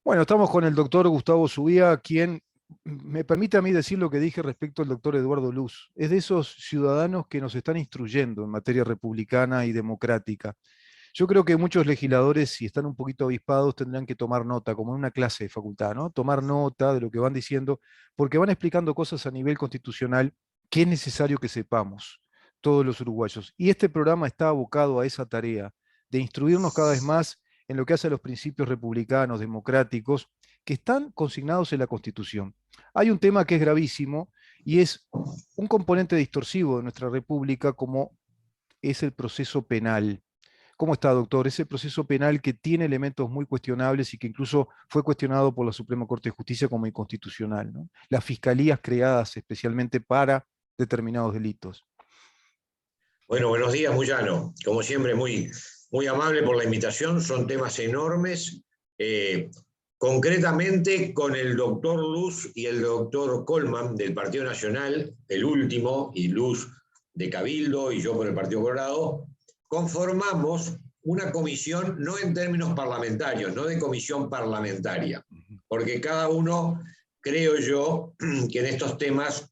Bueno, estamos con el doctor Gustavo Subía, quien me permite a mí decir lo que dije respecto al doctor Eduardo Luz. Es de esos ciudadanos que nos están instruyendo en materia republicana y democrática. Yo creo que muchos legisladores, si están un poquito avispados, tendrán que tomar nota, como en una clase de facultad, ¿no? Tomar nota de lo que van diciendo, porque van explicando cosas a nivel constitucional que es necesario que sepamos todos los uruguayos. Y este programa está abocado a esa tarea de instruirnos cada vez más en lo que hace a los principios republicanos, democráticos, que están consignados en la Constitución. Hay un tema que es gravísimo y es un componente distorsivo de nuestra república como es el proceso penal. ¿Cómo está, doctor? Ese proceso penal que tiene elementos muy cuestionables y que incluso fue cuestionado por la Suprema Corte de Justicia como inconstitucional, ¿no? Las fiscalías creadas especialmente para determinados delitos. Bueno, buenos días, Muyano. Como siempre, muy amable por la invitación. Son temas enormes. Concretamente, con el doctor Luz y el doctor Colman del Partido Nacional, el último, y Luz de Cabildo, y yo por el Partido Colorado, conformamos una comisión, no en términos parlamentarios, no de comisión parlamentaria, porque cada uno, creo yo, que en estos temas,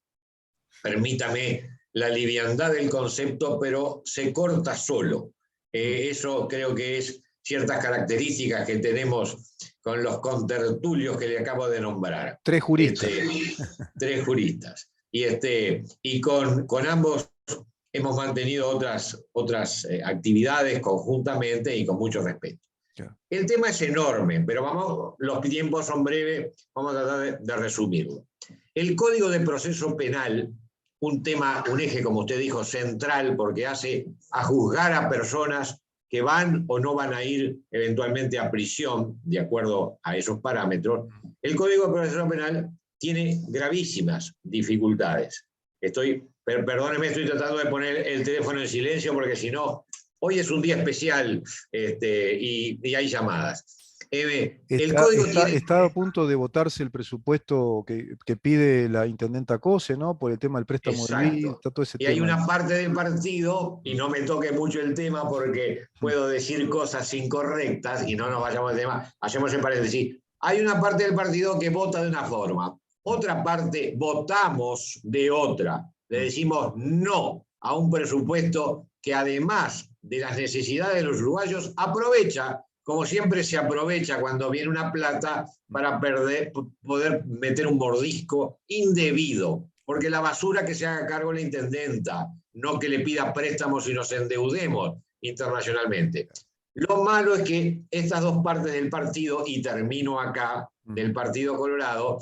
permítame la liviandad del concepto, pero se corta solo. Eso creo que es ciertas características que tenemos con los contertulios que le acabo de nombrar. Tres juristas. Tres juristas. Y con ambos hemos mantenido otras actividades conjuntamente y con mucho respeto. Yeah. El tema es enorme, pero los tiempos son breves, vamos a tratar de resumirlo. El Código de Proceso Penal, un eje, como usted dijo, central, porque hace a juzgar a personas que van o no van a ir eventualmente a prisión, de acuerdo a esos parámetros. El Código de Proceso Penal tiene gravísimas dificultades. Perdóneme, estoy tratando de poner el teléfono en silencio, porque si no, hoy es un día especial y hay llamadas. Está a punto de votarse el presupuesto que pide la intendenta Cose, ¿no? Por el tema del préstamo del BID, está todo ese y tema. Hay una parte del partido, y no me toque mucho el tema porque puedo decir cosas incorrectas y no nos vayamos al tema, hacemos el paréntesis. Hay una parte del partido que vota de una forma, otra parte votamos de otra. Le decimos no a un presupuesto que, además de las necesidades de los uruguayos, aprovecha, como siempre se aprovecha cuando viene una plata, para poder meter un mordisco indebido. Porque la basura que se haga cargo la intendenta, no que le pida préstamos y nos endeudemos internacionalmente. Lo malo es que estas dos partes del partido, y termino acá, del Partido Colorado,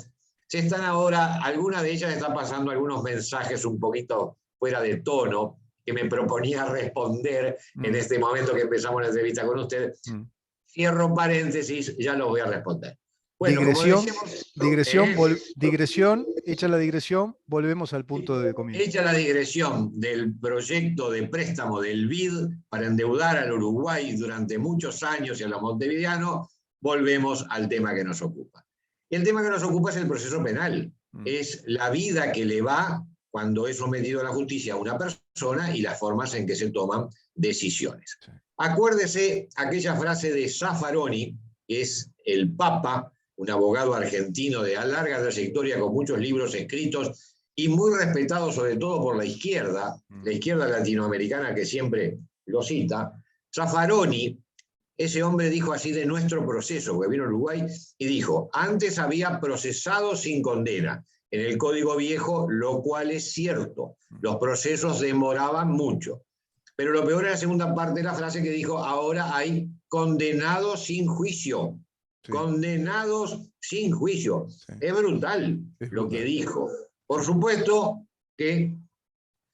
se están ahora, alguna de ellas está pasando algunos mensajes un poquito fuera de tono, que me proponía responder en este momento que empezamos la entrevista con usted. Cierro paréntesis, ya los voy a responder. Bueno, digresión, hecha la digresión, volvemos al punto de comienzo. Hecha la digresión del proyecto de préstamo del BID para endeudar al Uruguay durante muchos años y a los montevideanos, volvemos al tema que nos ocupa. El tema que nos ocupa es el proceso penal. Es la vida que le va cuando es sometido a la justicia a una persona y las formas en que se toman decisiones. Sí. Acuérdese aquella frase de Zaffaroni, que es el Papa, un abogado argentino de larga trayectoria con muchos libros escritos y muy respetado sobre todo por la izquierda latinoamericana que siempre lo cita. Zaffaroni, ese hombre dijo así de nuestro proceso, porque vino a Uruguay, y dijo: antes había procesados sin condena en el Código Viejo, lo cual es cierto, los procesos demoraban mucho. Pero lo peor es la segunda parte de la frase que dijo: ahora hay condenados sin juicio. Sí. Condenados sin juicio. Sí. Es brutal lo que dijo. Por supuesto que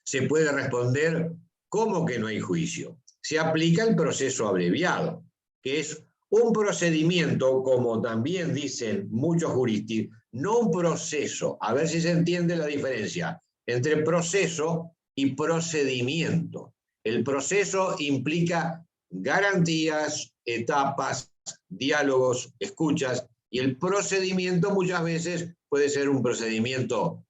se puede responder: ¿cómo que no hay juicio? Se aplica el proceso abreviado, que es un procedimiento, como también dicen muchos juristas, no un proceso. A ver si se entiende la diferencia entre proceso y procedimiento. El proceso implica garantías, etapas, diálogos, escuchas, y el procedimiento muchas veces puede ser un procedimiento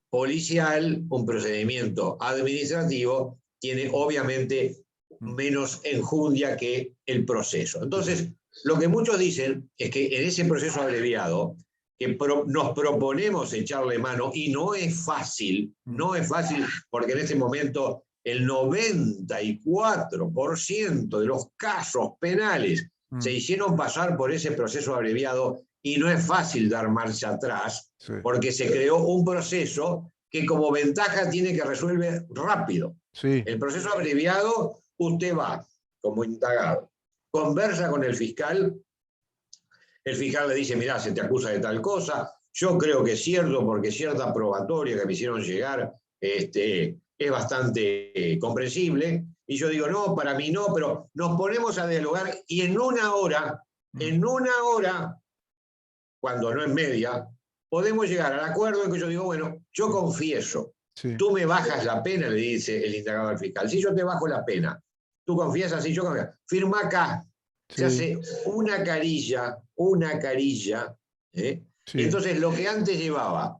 policial, un procedimiento administrativo, tiene obviamente menos enjundia que el proceso. Entonces, lo que muchos dicen es que en ese proceso abreviado, que nos proponemos echarle mano, y no es fácil porque en este momento el 94% de los casos penales se hicieron pasar por ese proceso abreviado, y no es fácil dar marcha atrás, porque se creó un proceso que como ventaja tiene que resolver rápido. El proceso abreviado, usted va como indagado, conversa con el fiscal le dice, mirá, se te acusa de tal cosa, yo creo que es cierto porque cierta probatoria que me hicieron llegar es bastante comprensible, y yo digo, no, para mí no, pero nos ponemos a dialogar y en una hora, cuando no es media, podemos llegar al acuerdo en que yo digo, bueno, yo confieso, tú me bajas la pena, le dice el indagado al fiscal, si yo te bajo la pena, tú confiesas, si yo confieso, firma acá. Se hace una carilla, y entonces lo que antes llevaba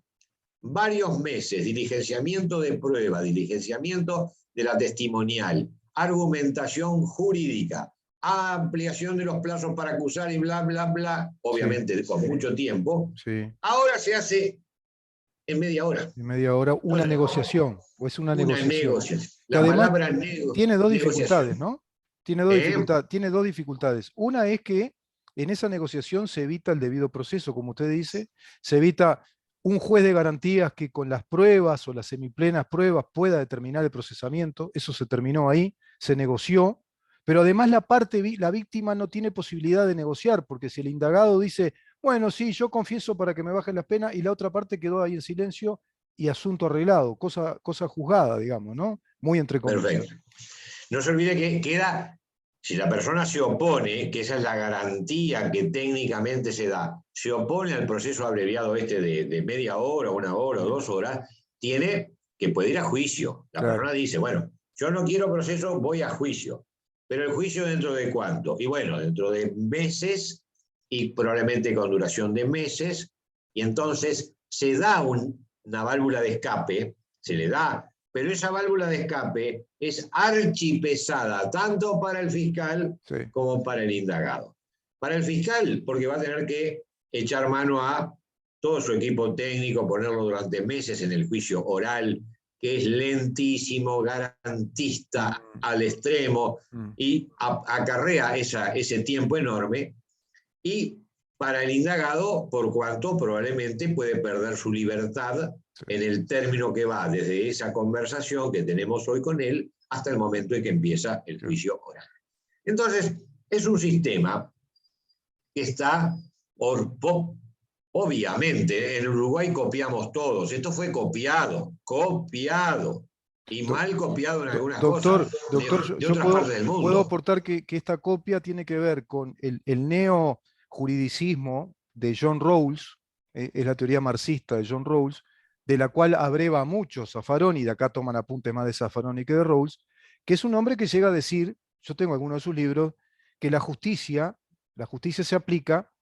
varios meses, diligenciamiento de prueba, diligenciamiento de la testimonial, argumentación jurídica, ampliación de los plazos para acusar y bla, bla, bla, obviamente con mucho tiempo, ahora se hace en media hora. En media hora, una negociación, o es una negociación. La palabra tiene dos dificultades, ¿no? Tiene dos dificultades. Una es que en esa negociación se evita el debido proceso, como usted dice, se evita un juez de garantías que con las pruebas o las semiplenas pruebas pueda determinar el procesamiento. Eso se terminó ahí, se negoció, pero además la víctima no tiene posibilidad de negociar, porque si el indagado dice, bueno, sí, yo confieso para que me bajen las penas, y la otra parte quedó ahí en silencio y asunto arreglado, cosa juzgada, digamos, ¿no? Muy entre comillas. Perfecto. No se olvide que queda, si la persona se opone, que esa es la garantía que técnicamente se da, se opone al proceso abreviado de media hora, 1 hora o 2 horas, tiene que puede ir a juicio. La persona dice, bueno, yo no quiero proceso, voy a juicio. Pero el juicio ¿dentro de cuánto? Y bueno, dentro de meses, y probablemente con duración de meses, y entonces se da una válvula de escape, se le da, pero esa válvula de escape es archipesada, tanto para el fiscal como para el indagado. Para el fiscal, porque va a tener que echar mano a todo su equipo técnico, ponerlo durante meses en el juicio oral, que es lentísimo, garantista al extremo, y acarrea ese tiempo enorme. Y para el indagado, por cuanto probablemente puede perder su libertad en el término que va desde esa conversación que tenemos hoy con él hasta el momento en que empieza el juicio oral. Entonces, es un sistema que está, obviamente, en Uruguay copiamos todos. Esto fue copiado, y mal copiado en algunas cosas de otras partes del mundo. Puedo aportar que esta copia tiene que ver con el neojuridicismo de John Rawls, es la teoría marxista de John Rawls, de la cual abreva mucho Zaffaroni, y de acá toman apuntes más de Zaffaroni que de Rawls, que es un hombre que llega a decir, yo tengo algunos de sus libros, que la justicia se aplica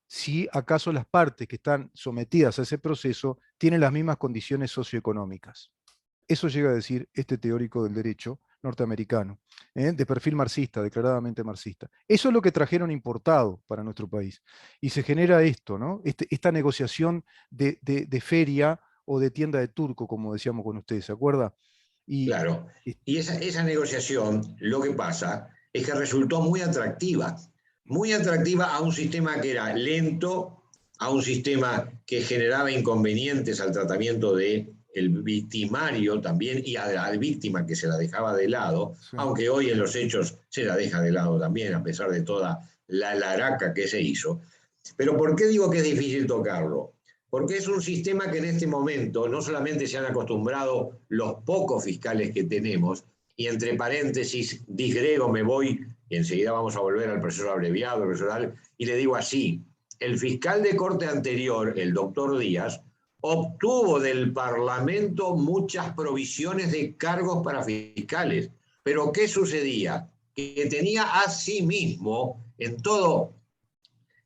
si acaso las partes que están sometidas a ese proceso tienen las mismas condiciones socioeconómicas. Eso llega a decir este teórico del derecho norteamericano, de perfil marxista, declaradamente marxista. Eso es lo que trajeron importado para nuestro país. Y se genera esto, ¿no? Esta negociación de feria o de tienda de turco, como decíamos con ustedes, ¿se acuerda? Claro, y esa negociación, lo que pasa es que resultó muy atractiva a un sistema que era lento, a un sistema que generaba inconvenientes al tratamiento del victimario también, y a la víctima que se la dejaba de lado, aunque hoy en los hechos se la deja de lado también, a pesar de toda la laraca que se hizo. Pero ¿por qué digo que es difícil tocarlo? Porque es un sistema que en este momento no solamente se han acostumbrado los pocos fiscales que tenemos, y entre paréntesis, disgrego, me voy, y enseguida vamos a volver al proceso abreviado, el proceso oral, y le digo así, el fiscal de corte anterior, el doctor Díaz, obtuvo del Parlamento muchas provisiones de cargos para fiscales. Pero ¿qué sucedía? Que tenía a sí mismo, en todo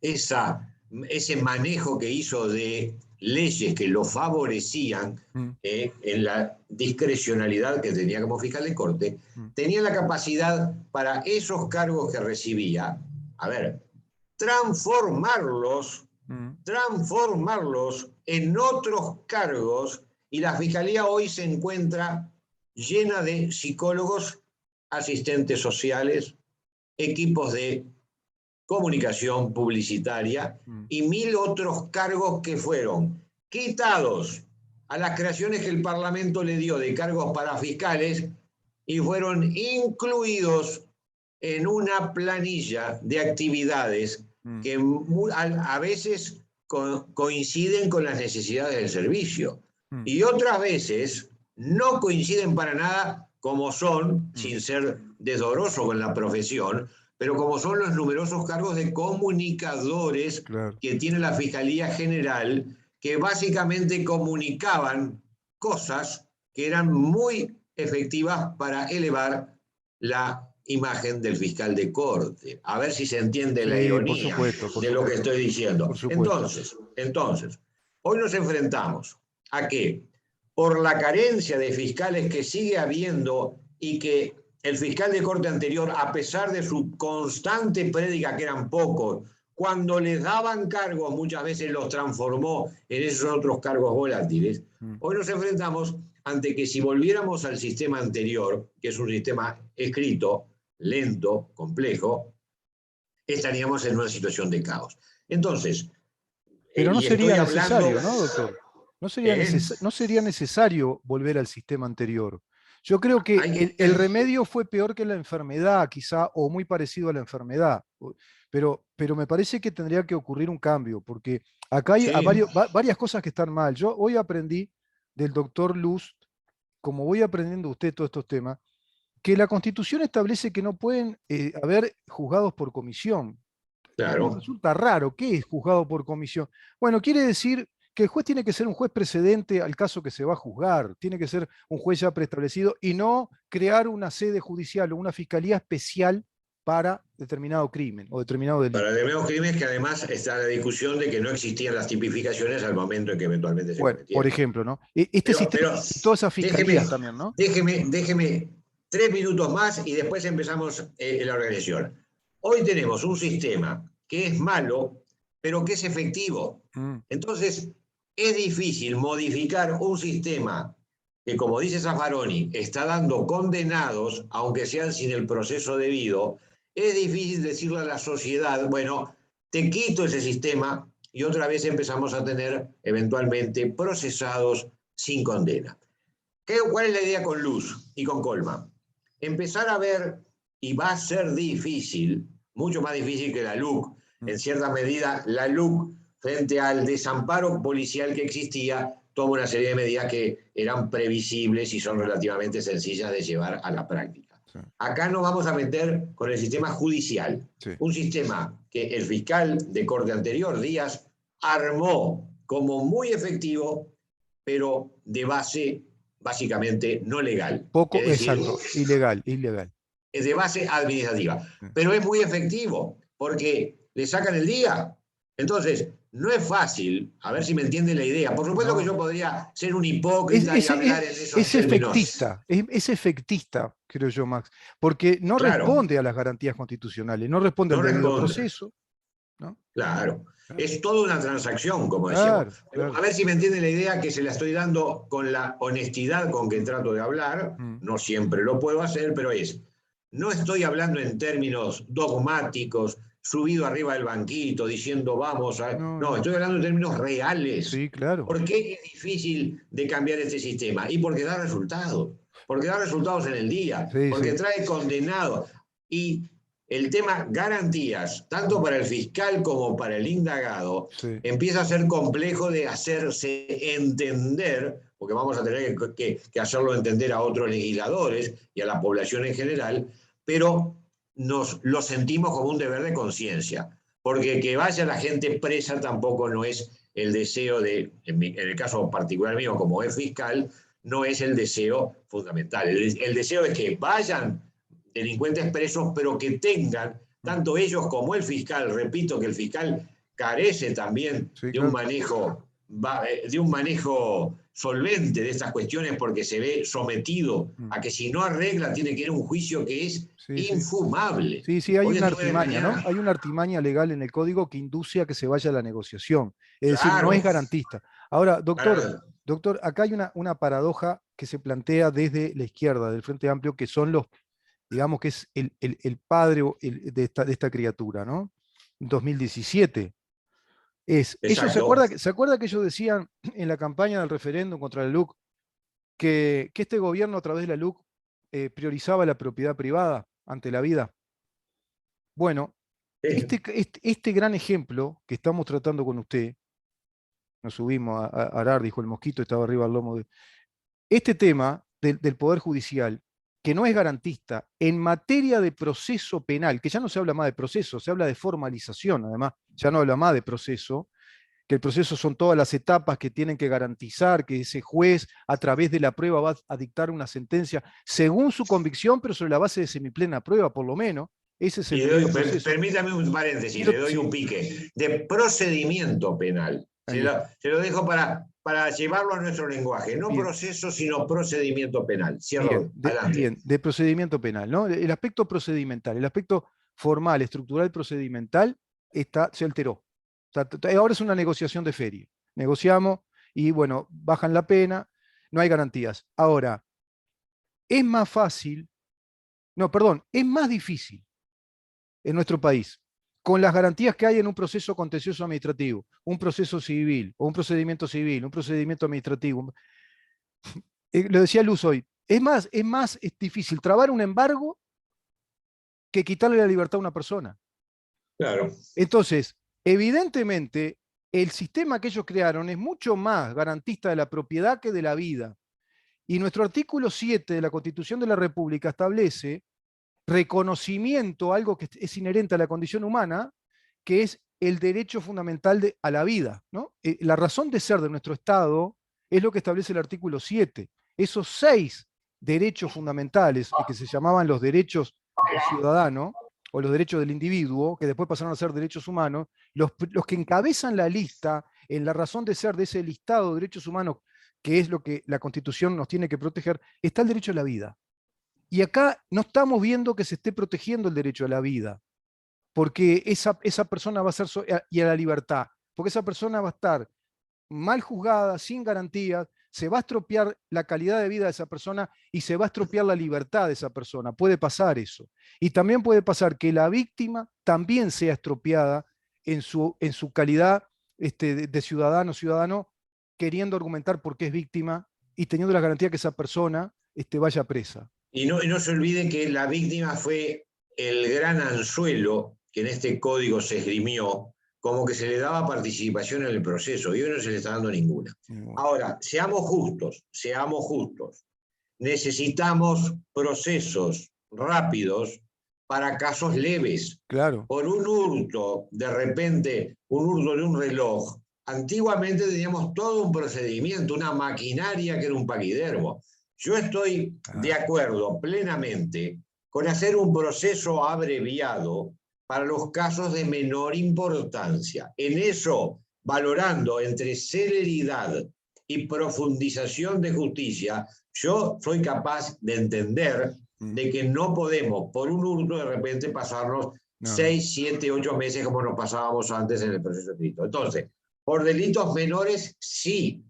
ese manejo que hizo de leyes que lo favorecían en la discrecionalidad que tenía como fiscal de corte, tenía la capacidad para esos cargos que recibía, a ver, transformarlos en otros cargos, y la fiscalía hoy se encuentra llena de psicólogos, asistentes sociales, equipos de comunicación publicitaria y 1000 otros cargos que fueron quitados a las creaciones que el Parlamento le dio de cargos para fiscales y fueron incluidos en una planilla de actividades que a veces coinciden con las necesidades del servicio y otras veces no coinciden para nada, como son, sin ser desdoroso con la profesión, pero como son los numerosos cargos de comunicadores que tiene la Fiscalía General, que básicamente comunicaban cosas que eran muy efectivas para elevar la imagen del fiscal de corte. A ver si se entiende la ironía de lo que estoy diciendo. Entonces, hoy nos enfrentamos a que, por la carencia de fiscales que sigue habiendo y que el fiscal de corte anterior, a pesar de su constante prédica que eran pocos, cuando les daban cargos muchas veces los transformó en esos otros cargos volátiles, hoy nos enfrentamos ante que si volviéramos al sistema anterior, que es un sistema escrito, lento, complejo, estaríamos en una situación de caos. Entonces, pero no sería necesario, ¿no, doctor? No sería necesario volver al sistema anterior. Yo creo que el remedio fue peor que la enfermedad, quizá, o muy parecido a la enfermedad. Pero me parece que tendría que ocurrir un cambio, porque acá hay varias cosas que están mal. Yo hoy aprendí del doctor Luz, como voy aprendiendo usted todos estos temas, que la Constitución establece que no pueden haber juzgados por comisión. Claro. Me resulta raro. ¿Qué es juzgado por comisión? Bueno, quiere decir que el juez tiene que ser un juez precedente al caso que se va a juzgar, tiene que ser un juez ya preestablecido y no crear una sede judicial o una fiscalía especial para determinado crimen o determinado delito. Para determinados crímenes, que además está la discusión de que no existían las tipificaciones al momento en que eventualmente se cometieron. Por ejemplo, ¿no? Este sistema y todas esas fiscalías también, ¿no? Déjeme 3 minutos más y después empezamos la organización. Hoy tenemos un sistema que es malo, pero que es efectivo. Entonces, es difícil modificar un sistema que, como dice Zaffaroni, está dando condenados, aunque sean sin el proceso debido. Es difícil decirle a la sociedad, bueno, te quito ese sistema, y otra vez empezamos a tener eventualmente procesados sin condena. ¿Cuál es la idea con Luz y con Colman? Empezar a ver, y va a ser difícil, mucho más difícil que la LUC, en cierta medida la LUC, frente al desamparo policial que existía, toma una serie de medidas que eran previsibles y son relativamente sencillas de llevar a la práctica. Acá nos vamos a meter con el sistema judicial, un sistema que el fiscal de corte anterior, Díaz, armó como muy efectivo, pero de base básicamente no legal. Es decir, exacto, ilegal. Es de base administrativa, pero es muy efectivo porque le sacan el día. Entonces, no es fácil, a ver si me entiende la idea. Por supuesto que yo podría ser un hipócrita y hablar en esos términos. Es efectista, creo yo, Max, porque no responde a las garantías constitucionales, no responde al debido proceso. ¿No? Claro, es toda una transacción, como decíamos. A ver si me entiende la idea, que se la estoy dando con la honestidad con que trato de hablar. No siempre lo puedo hacer, pero no estoy hablando en términos dogmáticos, subido arriba del banquito, diciendo vamos a... No, estoy hablando en términos reales. Sí, claro. ¿Por qué es difícil de cambiar este sistema? Y porque da resultados. Porque da resultados en el día. Porque trae condenados. Y el tema garantías, tanto para el fiscal como para el indagado, empieza a ser complejo de hacerse entender, porque vamos a tener que hacerlo entender a otros legisladores y a la población en general, pero lo sentimos como un deber de conciencia, porque que vaya la gente presa tampoco no es el deseo en el caso particular mío, como es fiscal, no es el deseo fundamental. El deseo es que vayan delincuentes presos, pero que tengan, tanto ellos como el fiscal, repito que el fiscal carece también de un manejo de un manejo solvente de estas cuestiones porque se ve sometido a que si no arregla tiene que ir a un juicio que es Sí, sí. infumable. Sí, sí, hay Hoy una estuve de artimaña, ¿no? mañana, Hay una artimaña legal en el código que induce a que se vaya a la negociación. Es decir, no es claro, garantista. Ahora, para, doctor, acá hay una paradoja que se plantea desde la izquierda, del Frente Amplio, que son los, digamos que es el padre de esta criatura, ¿no? 2017. Ellos exacto. se acuerda que ellos decían en la campaña del referéndum contra la LUC que este gobierno a través de la LUC priorizaba la propiedad privada ante la vida? Bueno, este gran ejemplo que estamos tratando con usted, nos subimos a arar, dijo el mosquito, estaba arriba al lomo de... Este tema del Poder Judicial, que no es garantista en materia de proceso penal, que ya no se habla más de proceso, se habla de formalización, además, ya no habla más de proceso, que el proceso son todas las etapas que tienen que garantizar que ese juez a través de la prueba va a dictar una sentencia según su convicción, pero sobre la base de semiplena prueba, por lo menos. Ese es el Y debido proceso. permítame un paréntesis, le doy un Sí, pique, de procedimiento penal. ahí está. Se lo dejo para llevarlo a nuestro lenguaje. No Bien, proceso, sino procedimiento penal. bien, Cierro, adelante. bien, de procedimiento penal, ¿no? El aspecto procedimental, el aspecto formal, estructural, procedimental, se alteró. Ahora es una negociación de feria. Negociamos y, bueno, bajan la pena, no hay garantías. Ahora, es más fácil, no, perdón, es más difícil en nuestro país, con las garantías que hay en un proceso contencioso administrativo, un proceso civil, o un procedimiento civil, un procedimiento administrativo. Lo decía Luz hoy, es difícil trabar un embargo que quitarle la libertad a una persona. Claro. Entonces, evidentemente, el sistema que ellos crearon es mucho más garantista de la propiedad que de la vida. Y nuestro artículo 7 de la Constitución de la República establece reconocimiento, algo que es inherente a la condición humana, que es el derecho fundamental a la vida, ¿no? La razón de ser de nuestro Estado es lo que establece el artículo 7. Esos 6 derechos fundamentales, que se llamaban los derechos del ciudadano, o los derechos del individuo, que después pasaron a ser derechos humanos, los que encabezan la lista en la razón de ser de ese listado de derechos humanos, que es lo que la Constitución nos tiene que proteger, está el derecho a la vida. Y acá no estamos viendo que se esté protegiendo el derecho a la vida, porque esa persona va a ser, y a la libertad, porque esa persona va a estar mal juzgada, sin garantías, se va a estropear la calidad de vida de esa persona y se va a estropear la libertad de esa persona. Puede pasar eso. Y también puede pasar que la víctima también sea estropeada en su calidad de ciudadano, queriendo argumentar por qué es víctima y teniendo la garantía que esa persona vaya presa. Y no se olvide que la víctima fue el gran anzuelo que en este código se esgrimió, como que se le daba participación en el proceso, y hoy no se le está dando ninguna. Ahora, seamos justos, seamos justos. Necesitamos procesos rápidos para casos leves. Claro. Por un hurto, de repente, un hurto de un reloj, antiguamente teníamos todo un procedimiento, una maquinaria que era un paquidermo. Yo estoy de acuerdo plenamente con hacer un proceso abreviado para los casos de menor importancia. En eso, valorando entre celeridad y profundización de justicia, yo soy capaz de entender de que no podemos, por un hurto, de repente pasarnos 6, 7, 8 meses como nos pasábamos antes en el proceso escrito. Entonces, por delitos menores, sí,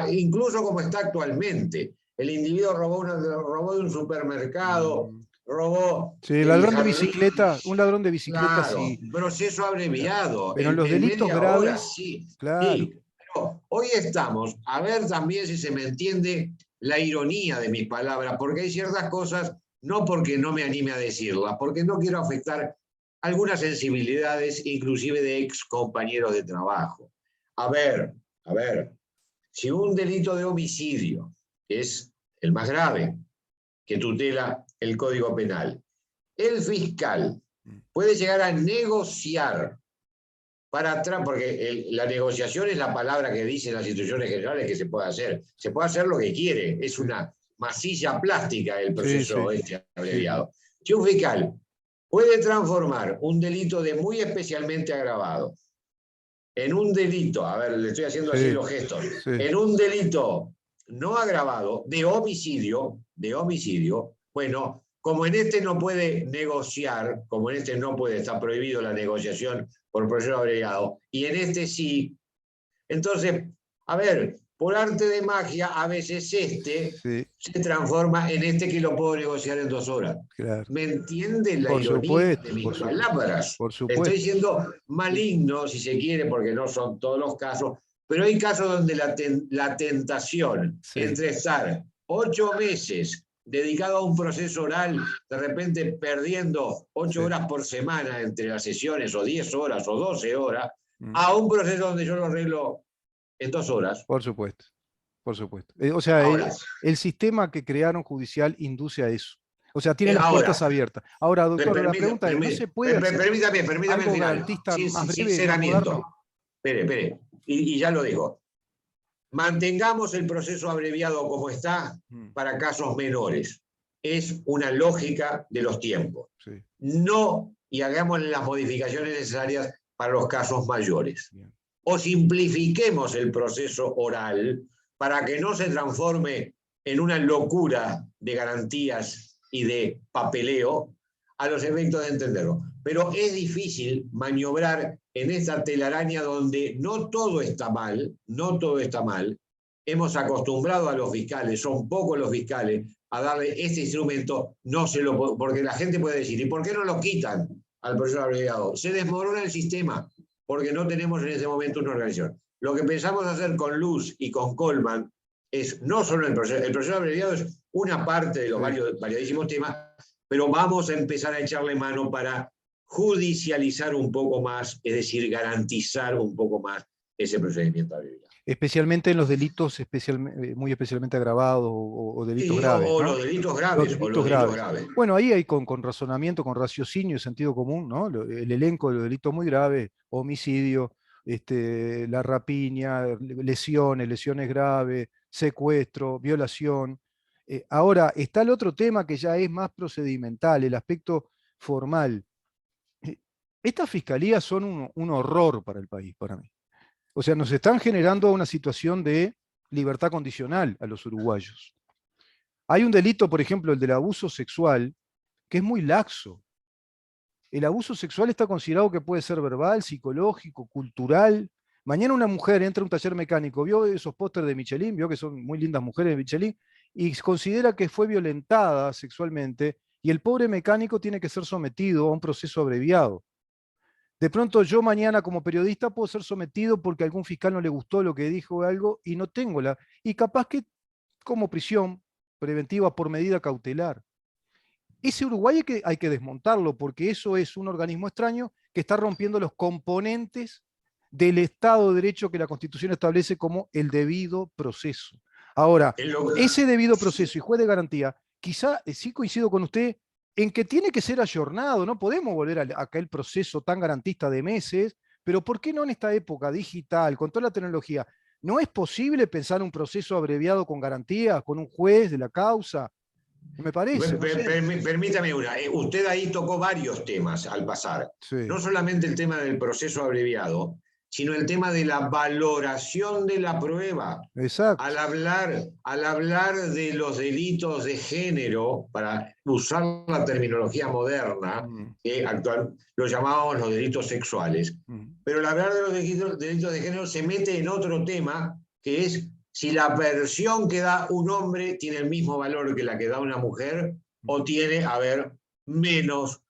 incluso como está actualmente. El individuo robó de un supermercado, robó sí, el ladrón de jardín. bicicleta, un ladrón de bicicleta Claro, sí. proceso abreviado, Pero en los en delitos media hora graves, sí. claro. Sí, pero hoy estamos, a ver también si se me entiende la ironía de mis palabras, porque hay ciertas cosas, no porque no me anime a decirlas, porque no quiero afectar algunas sensibilidades, inclusive de ex compañeros de trabajo. A ver, si un delito de homicidio, que es el más grave que tutela el Código Penal, el fiscal puede llegar a negociar para atrás, porque la negociación es la palabra que dicen las instituciones generales que se puede hacer. Se puede hacer lo que quiere, es una masilla plástica el proceso abreviado. Si un fiscal puede transformar un delito de muy especialmente agravado en un delito, a ver, le estoy haciendo así los gestos, en un delito no agravado de homicidio, bueno, como en este no puede negociar, como en este no puede, está prohibido la negociación por proceso abreviado, y en este sí, entonces, a ver, por arte de magia, a veces se transforma en este que lo puedo negociar en 2 horas. Claro. ¿Me entiende la Por ironía supuesto, de mis por palabras? por supuesto. Estoy siendo maligno, si se quiere, porque no son todos los casos, pero hay casos donde la tentación entre estar 8 meses dedicado a un proceso oral, de repente perdiendo 8 horas por semana entre las sesiones, o 10 horas, o 12 horas, a un proceso donde yo lo arreglo en 2 horas. Por supuesto, por supuesto. O sea, ahora, el sistema que crearon judicial induce a eso. O sea, tiene las puertas abiertas. Ahora, doctor, la pregunta es, ¿no se puede hacer permítame algo el final. garantista más breve y más Sinceramiento. moderno? Espere, y ya lo digo. Mantengamos el proceso abreviado como está para casos menores. Es una lógica de los tiempos. Sí. No, y hagamos las modificaciones necesarias para los casos mayores. Bien. O simplifiquemos el proceso oral para que no se transforme en una locura de garantías y de papeleo a los efectos de entenderlo. Pero es difícil maniobrar en esta telaraña donde no todo está mal, no todo está mal. Hemos acostumbrado a los fiscales, son pocos los fiscales, a darle este instrumento, no se lo, porque la gente puede decir, ¿y por qué no lo quitan al proceso abreviado? Se desmorona el sistema, porque no tenemos en este momento una organización. Lo que pensamos hacer con Luz y con Coleman es no solo el proceso abreviado es una parte de los variadísimos temas, pero vamos a empezar a echarle mano para judicializar un poco más, es decir, garantizar un poco más ese procedimiento abreviado. Especialmente en los delitos muy especialmente agravados o delitos graves. O ¿no? los delitos graves. Bueno, ahí hay con razonamiento, con raciocinio y sentido común, ¿no? El elenco de los delitos muy graves, homicidio, la rapiña, lesiones graves, secuestro, violación. Ahora, está el otro tema que ya es más procedimental, el aspecto formal. Estas fiscalías son un horror para el país, para mí. O sea, nos están generando una situación de libertad condicional a los uruguayos. Hay un delito, por ejemplo, el del abuso sexual, que es muy laxo. El abuso sexual está considerado que puede ser verbal, psicológico, cultural. Mañana una mujer entra a un taller mecánico, vio esos pósters de Michelin, vio que son muy lindas mujeres de Michelin, y considera que fue violentada sexualmente, y el pobre mecánico tiene que ser sometido a un proceso abreviado. De pronto yo mañana como periodista puedo ser sometido porque a algún fiscal no le gustó lo que dijo o algo y no tengo la... Y capaz que como prisión preventiva por medida cautelar. Ese Uruguay hay que desmontarlo porque eso es un organismo extraño que está rompiendo los componentes del Estado de Derecho que la Constitución establece como el debido proceso. Ahora, ese debido proceso y juez de garantía, quizá sí coincido con usted en que tiene que ser ayornado, no podemos volver a aquel proceso tan garantista de meses, pero ¿por qué no en esta época digital, con toda la tecnología? ¿No es posible pensar un proceso abreviado con garantías, con un juez de la causa? Me parece. Permítame una. Usted ahí tocó varios temas al pasar. Sí. No solamente el tema del proceso abreviado, sino el tema de la valoración de la prueba. Exacto. Al hablar de los delitos de género, para usar la terminología moderna, que actual lo llamábamos los delitos sexuales, pero al hablar de los delitos de género se mete en otro tema, que es si la versión que da un hombre tiene el mismo valor que la que da una mujer, o tiene, a ver, menos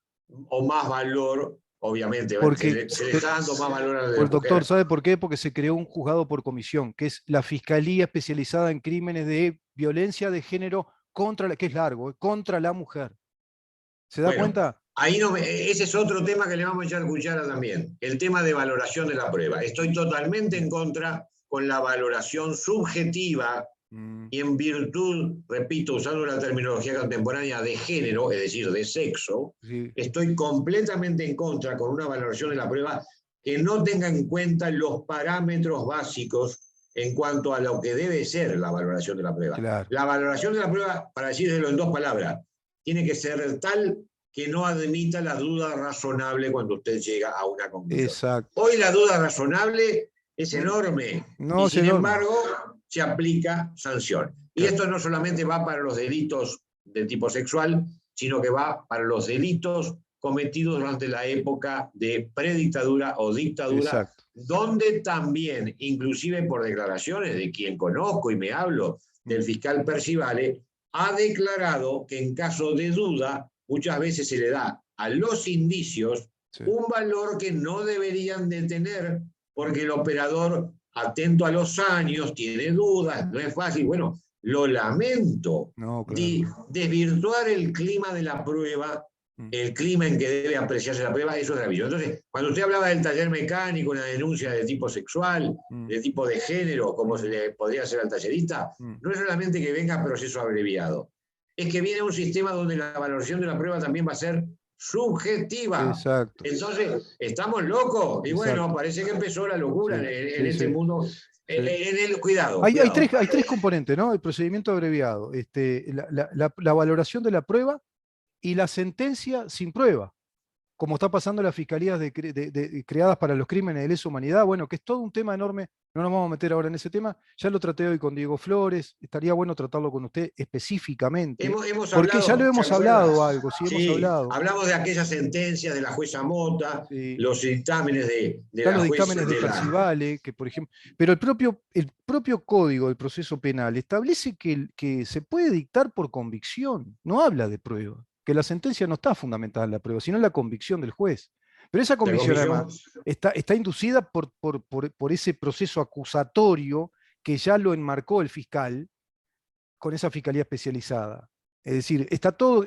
o más valor. Obviamente, porque se le está dando más valor a la de la mujer. Doctor, ¿sabe por qué? Porque se creó un juzgado por comisión, que es la Fiscalía especializada en crímenes de violencia de género que es largo, contra la mujer. ¿Se da cuenta? Ahí no ese es otro tema que le vamos a echar cuchara también, el tema de valoración de la prueba. Estoy totalmente en contra con la valoración subjetiva y en virtud, repito, usando la terminología contemporánea de género, es decir, de sexo, estoy completamente en contra con una valoración de la prueba que no tenga en cuenta los parámetros básicos en cuanto a lo que debe ser la valoración de la prueba. Claro. La valoración de la prueba, para decírselo en 2 palabras, tiene que ser tal que no admita la duda razonable cuando usted llega a una conclusión. Exacto. Hoy la duda razonable es enorme No, y es sin enorme. embargo se aplica sanción. Y Claro. esto no solamente va para los delitos de tipo sexual, sino que va para los delitos cometidos durante la época de predictadura o dictadura, Exacto. donde también, inclusive por declaraciones de quien conozco y me hablo, del fiscal Percivale, ha declarado que en caso de duda muchas veces se le da a los indicios Sí. un valor que no deberían de tener, porque el operador, atento a los años, tiene dudas, no es fácil. Bueno, lo lamento. No, claro. Desvirtuar el clima de la prueba, el clima en que debe apreciarse la prueba, eso es gravoso. Entonces, cuando usted hablaba del taller mecánico, una denuncia de tipo sexual, de tipo de género, como se le podría hacer al tallerista, no es solamente que venga proceso abreviado, es que viene un sistema donde la valoración de la prueba también va a ser subjetiva. Exacto. Entonces, ¿estamos locos? Y bueno, Exacto. parece que empezó la locura Sí, en sí, este sí. mundo. Sí. Cuidado, Hay cuidado. tres componentes, ¿no? El procedimiento abreviado, la valoración de la prueba y la sentencia sin prueba, como está pasando en las fiscalías creadas para los crímenes de lesa humanidad, bueno, que es todo un tema enorme, no nos vamos a meter ahora en ese tema, ya lo traté hoy con Diego Flores, estaría bueno tratarlo con usted específicamente, Hemos porque ya lo hablado, ¿se hemos acuerda? hablado algo, sí, hemos Sí, hablado. hablamos de aquellas sentencias de la jueza Mota, Sí. los dictámenes de Están la los jueza. dictámenes de Percivale, que por ejemplo, pero el propio código del proceso penal establece que se puede dictar por convicción, no habla de prueba, que la sentencia no está fundamentada en la prueba, sino en la convicción del juez. Pero esa convicción además está inducida por ese proceso acusatorio que ya lo enmarcó el fiscal con esa fiscalía especializada. Es decir,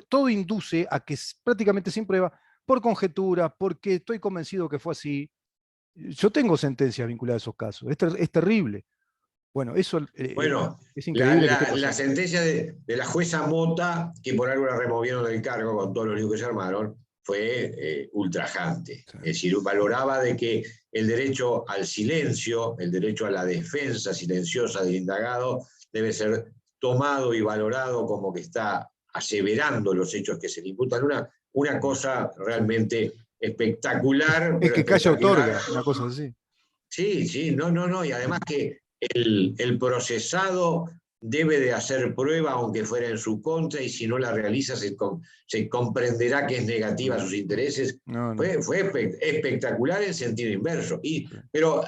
todo induce a que es prácticamente sin prueba, por conjetura, porque estoy convencido que fue así. Yo tengo sentencias vinculadas a esos casos. Es terrible. Bueno, eso Bueno, es increíble que esté la pasando. sentencia de la jueza Mota, que por algo la removieron del cargo con todos los líos que se armaron, fue ultrajante. Sí. Es decir, valoraba de que el derecho al silencio, el derecho a la defensa silenciosa del indagado, debe ser tomado y valorado como que está aseverando los hechos que se le imputan. Una cosa realmente espectacular. Es Pero que calla espectacular. otorga, una cosa así. Sí, sí, no, y además que el procesado debe de hacer prueba aunque fuera en su contra, y si no la realiza se comprenderá que es negativa a sus intereses. No. Fue espectacular en sentido inverso. Pero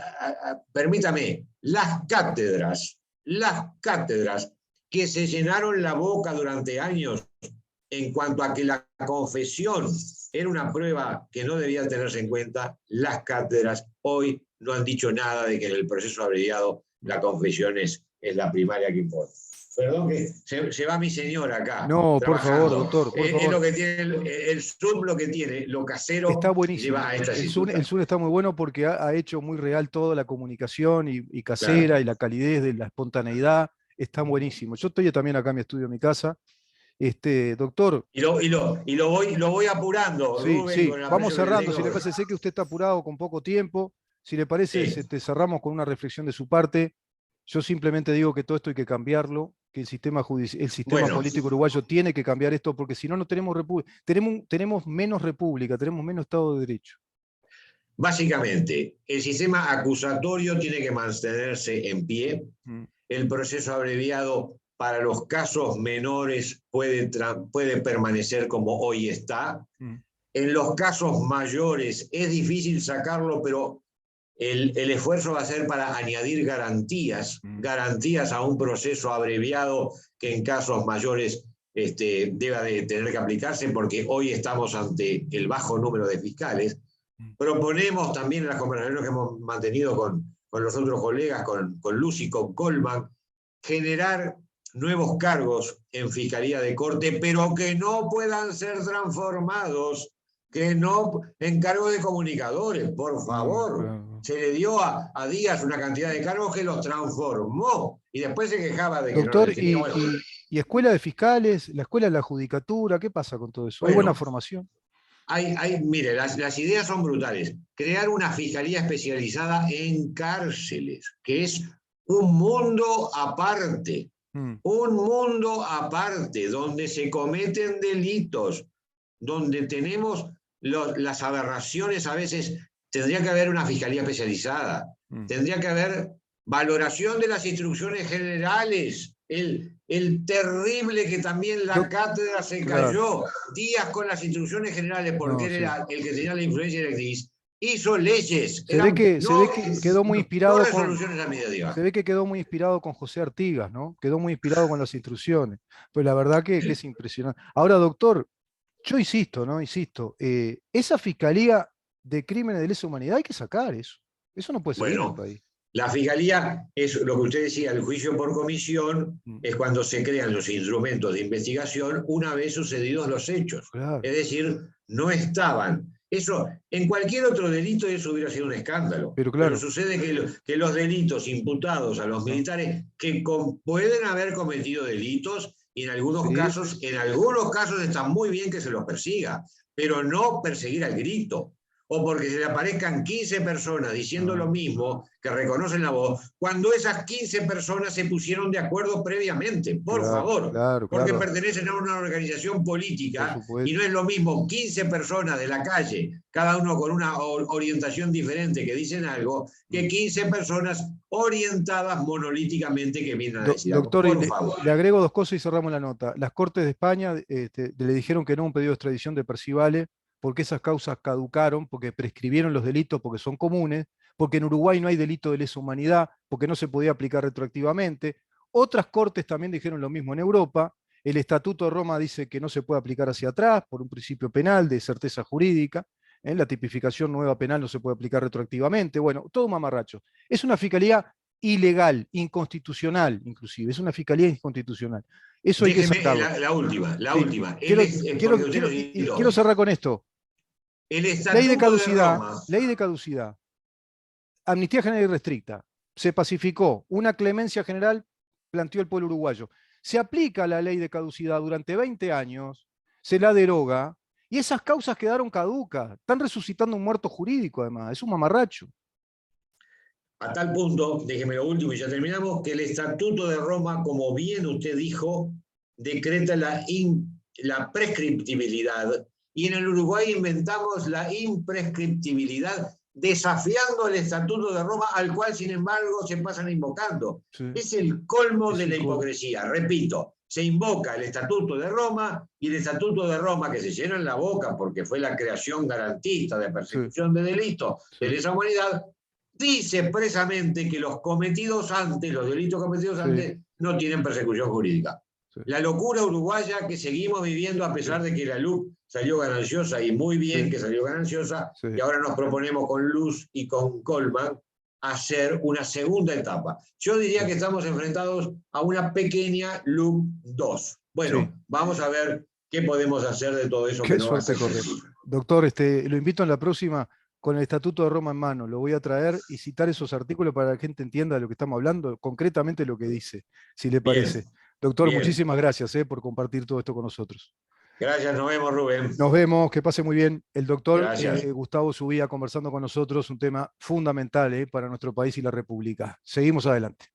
permítame, las cátedras que se llenaron la boca durante años en cuanto a que la confesión era una prueba que no debía tenerse en cuenta, las cátedras hoy no han dicho nada de que en el proceso abreviado la confesión es la primaria que importa. Perdón que se va mi señora acá. No, trabajando. Por favor, doctor, por favor. Es lo que tiene el Zoom, lo que tiene, lo casero. Está buenísimo. Lleva a esta El Zoom está muy bueno porque ha hecho muy real toda la comunicación y casera, claro, y la calidez de la espontaneidad. Está buenísimo. Yo estoy también acá en mi estudio, en mi casa. Doctor. Y lo voy apurando, Sí, Rubén, sí. con la Vamos cerrando. tengo. Si le parece, sé que usted está apurado con poco tiempo. Si le parece, Sí. cerramos con una reflexión de su parte. Yo simplemente digo que todo esto hay que cambiarlo, que el sistema político uruguayo tiene que cambiar esto, porque si no, no tenemos república. Tenemos menos república, tenemos menos Estado de Derecho. Básicamente, el sistema acusatorio tiene que mantenerse en pie. El proceso abreviado para los casos menores puede permanecer como hoy está. En los casos mayores es difícil sacarlo, pero el esfuerzo va a ser para añadir garantías a un proceso abreviado que en casos mayores deba de tener que aplicarse, porque hoy estamos ante el bajo número de fiscales. Proponemos también en las conversaciones que hemos mantenido con los otros colegas, con Luz y con Colman, generar nuevos cargos en Fiscalía de Corte, pero que no puedan ser transformados, que no en cargos de comunicadores, por favor. Claro. Se le dio a Díaz una cantidad de cargos que los transformó y después se quejaba de que doctor, no definía. ¿Y escuela de fiscales, la escuela de la judicatura? ¿Qué pasa con todo eso? ¿Hay buena formación? Mire, las ideas son brutales. Crear una fiscalía especializada en cárceles, que es un mundo aparte. Un mundo aparte, donde se cometen delitos donde tenemos las aberraciones a veces, tendría que haber una fiscalía especializada, tendría que haber valoración de las instrucciones generales, el terrible que también la cátedra se cayó, Díaz con las instrucciones generales, porque él era el que tenía la influencia directriz, hizo leyes. Se ve que quedó muy inspirado no resoluciones administrativas. Se ve que quedó muy inspirado con José Artigas, ¿no? Quedó muy inspirado con las instrucciones. Pues la verdad que es impresionante. Ahora, doctor, yo insisto, ¿no? Insisto, esa fiscalía de crímenes de lesa humanidad hay que sacar eso. Eso no puede seguir en el país. La fiscalía es lo que usted decía, el juicio por comisión es cuando se crean los instrumentos de investigación una vez sucedidos los hechos. Claro. Es decir, no estaban. Eso, en cualquier otro delito eso hubiera sido un escándalo. Pero, claro, pero sucede que los delitos imputados a los militares que pueden haber cometido delitos y en algunos casos está muy bien que se los persiga, pero no perseguir al grito. O porque se le aparezcan 15 personas diciendo lo mismo, que reconocen la voz, cuando esas 15 personas se pusieron de acuerdo previamente, por favor, porque pertenecen a una organización política y no es lo mismo 15 personas de la calle, cada uno con una orientación diferente que dicen algo, que 15 personas orientadas monolíticamente que vienen a decir algo. Doctor, por favor. Le agrego dos cosas y cerramos la nota. Las Cortes de España le dijeron que no a un pedido de extradición de Percivale, porque esas causas caducaron, porque prescribieron los delitos, porque son comunes, porque en Uruguay no hay delito de lesa humanidad, porque no se podía aplicar retroactivamente. Otras cortes también dijeron lo mismo en Europa. El Estatuto de Roma dice que no se puede aplicar hacia atrás por un principio penal de certeza jurídica. La tipificación nueva penal no se puede aplicar retroactivamente. Bueno, todo un mamarracho. Es una fiscalía ilegal, inconstitucional inclusive. Es una fiscalía inconstitucional. Eso hay que sacarlo. La última. Quiero cerrar con esto. Ley de caducidad. Amnistía general y restricta. Se pacificó. Una clemencia general planteó el pueblo uruguayo. Se aplica la ley de caducidad durante 20 años, se la deroga, y esas causas quedaron caducas. Están resucitando un muerto jurídico, además. Es un mamarracho. A tal punto, déjeme lo último y ya terminamos, que el Estatuto de Roma, como bien usted dijo, decreta la prescriptibilidad. Y en el Uruguay inventamos la imprescriptibilidad, desafiando el Estatuto de Roma, al cual, sin embargo, se pasan invocando. Sí. Es el colmo de la hipocresía. Repito, se invoca el Estatuto de Roma, y el Estatuto de Roma, que se llena en la boca porque fue la creación garantista de persecución de delitos de lesa humanidad, dice expresamente que los delitos cometidos antes, no tienen persecución jurídica. Sí. La locura uruguaya que seguimos viviendo a pesar de que la LUC salió gananciosa, y muy bien que salió gananciosa, y ahora nos proponemos con Luz y con Colman hacer una segunda etapa. Yo diría que estamos enfrentados a una pequeña LUC 2. Bueno, vamos a ver qué podemos hacer de todo eso. Qué suerte correr. Doctor, lo invito en la próxima con el Estatuto de Roma en mano. Lo voy a traer y citar esos artículos para que la gente entienda de lo que estamos hablando, concretamente lo que dice, si le parece. Bien. Doctor, muchísimas gracias por compartir todo esto con nosotros. Gracias, nos vemos, Rubén. Nos vemos, que pase muy bien. El doctor Gustavo Subía conversando con nosotros, un tema fundamental para nuestro país y la República. Seguimos adelante.